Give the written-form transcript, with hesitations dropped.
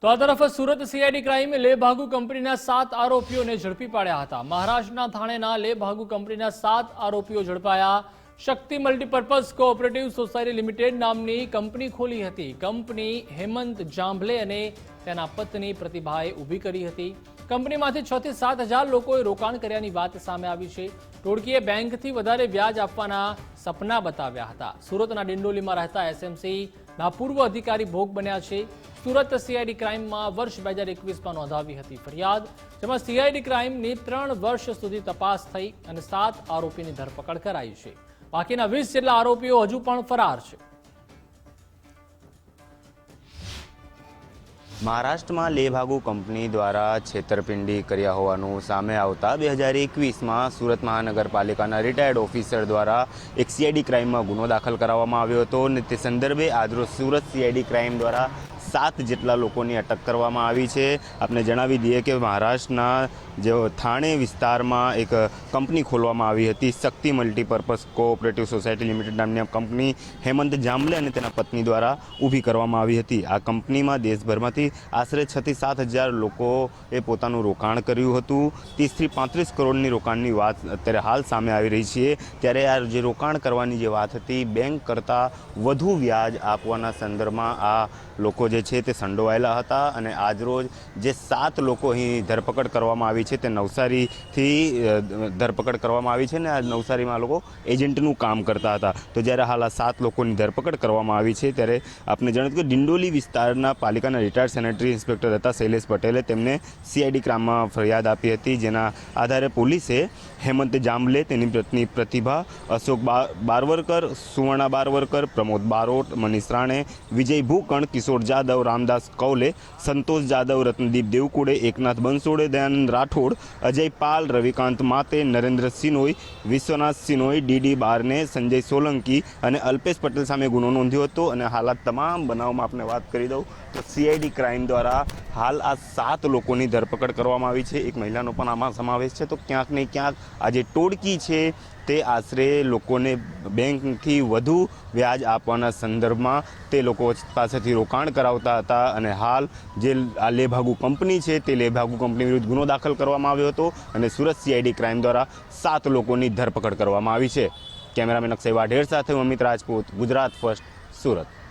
તો આ તરફ સુરત સીઆઈડી ક્રાઇમે લેભાગુ કંપનીના 7 આરોપીઓને ઝડપી પાડ્યા હતા। મહારાષ્ટ્રના થાણેના લેભાગુ કંપનીના 7 આરોપીઓ ઝડપાયા। શક્તિ મલ્ટીપર્પઝ કોઓપરેટિવ સોસાયટી લિમિટેડ નામની કંપની ખોલી હતી। કંપની હેમંત જાંભલે અને તેના પત્ની પ્રતિભાએ ઊભી કરી હતી। કંપનીમાંથી 6 થી 7 હજાર લોકોએ રોકાણ કર્યાની વાત સામે આવી છે। ટોળકીએ બેંકથી વધારે વ્યાજ આપવાના સપના બતાવ્યા હતા। સુરતના ડિંડોલીમાં રહેતા એસએમસીના પૂર્વ અધિકારી ભોગ બન્યા છે। સુરત સીઆઈડી ક્રાઇમમાં વર્ષ 2021માં નોંધાવી હતી ફરિયાદ, જેમાં સીઆઈડી ક્રાઇમની 3 વર્ષ સુધી તપાસ થઈ અને 7 આરોપીની ધરપકડ કરાઈ છે। બાકીના 20 જેટલા આરોપીઓ હજુ પણ ફરાર છે। મહારાષ્ટ્રમાં લેભાગુ કંપની દ્વારા છેતરપિંડી કર્યા હોવાનું સામે આવતા 2021માં સુરત મહાનગરપાલિકાના રિટાયર્ડ ઓફિસર દ્વારા એક સીઆઈડી ક્રાઇમમાં ગુનો દાખલ કરાવવામાં આવ્યો હતો અને તે સંદર્ભે આજરોજ સુરત સીઆઈડી ક્રાઇમ દ્વારા 7 જેટલા લોકોની અટક કરવામાં આવી છે। આપને જણાવી દઈએ કે મહારાષ્ટ્રના જે થાણે વિસ્તારમાં એક કંપની ખોલવામાં આવી હતી, શક્તિ મલ્ટીપર્પઝ કોઓપરેટિવ સોસાયટી લિમિટેડ નામની કંપની હેમંત જાંભલે અને તેના પત્ની દ્વારા ઊભી કરવામાં આવી હતી। આ કંપનીમાં દેશભરમાંથી આશરે 6 થી 7 હજાર લોકોએ પોતાનું રોકાણ કર્યું હતું। 30 થી 35 કરોડની રોકાણની વાત અત્યારે હાલ સામે આવી રહી છે। ત્યારે આ જે રોકાણ કરવાની જે વાત હતી, બેંક કરતાં વધુ વ્યાજ આપવાના સંદર્ભમાં આ લોકો જે છે તે સંડોવાયેલા હતા અને આજરોજ જે 7 લોકો અહીં ધરપકડ કરવામાં આવી છે તે નવસારીથી ધરપકડ કરવામાં આવી છે ને આ નવસારીમાં લોકો એજન્ટનું કામ કરતા હતા। તો જ્યારે હાલ આ 7 લોકોની ધરપકડ કરવામાં આવી છે ત્યારે આપને જણાવ્યું કે ડિંડોલી વિસ્તારના પાલિકાના રિટાયર્ડ સેનેટરી ઇન્સ્પેક્ટર હતા શૈલેષ પટેલે તેમને સીઆઈડી ક્રાઇમમાં ફરિયાદ આપી હતી, જેના આધારે પોલીસે હેમંત જાંભલે, તેની પત્ની પ્રતિભા, અશોક બારવરકર, સુવર્ણા બારવરકર, પ્રમોદ બારોટ, મનીષ રાણે, વિજય ભૂકણ, કિશોર જાદવ, રામદાસ કૌલે, સંતોષ જાદવ, રત્નદીપ દેવકુડે, એકનાથ બંસોડે, દયાનંદ રાઠોડ, અજય પાલ, રવિકાંત માતે, નરેન્દ્ર સિનોઈ, વિશ્વનાથ સિનોઈ, ડીડી બારને, સંજય સોલંકી અને અલ્પેશ પટેલ સામે ગુનો નોંધ્યો હતો। અને હાલ આ તમામ બનાવમાં આપણે વાત કરી દઉં તો સીઆઈડી ક્રાઇમ દ્વારા હાલ આ 7 લોકોની ધરપકડ કરવામાં આવી છે। એક મહિલાનો પણ આમાં સમાવેશ છે। તો ક્યાંક ને ક્યાંક આ જે ટોળકી છે તે આશરે લોકોને બેંકથી વધુ વ્યાજ આપવાના સંદર્ભમાં તે લોકો પાસેથી રોકાણ કરાવતા હતા અને હાલ જે આ લેભાગુ કંપની છે તે લેભાગુ કંપની વિરુદ્ધ ગુનો દાખલ કરવામાં આવ્યો હતો અને સુરત સીઆઈડી ક્રાઇમ દ્વારા 7 લોકોની ધરપકડ કરવામાં આવી છે। કેમેરામેન અક્ષય વાઢેર સાથે અમિત રાજપૂત, ગુજરાત ફર્સ્ટ, સુરત।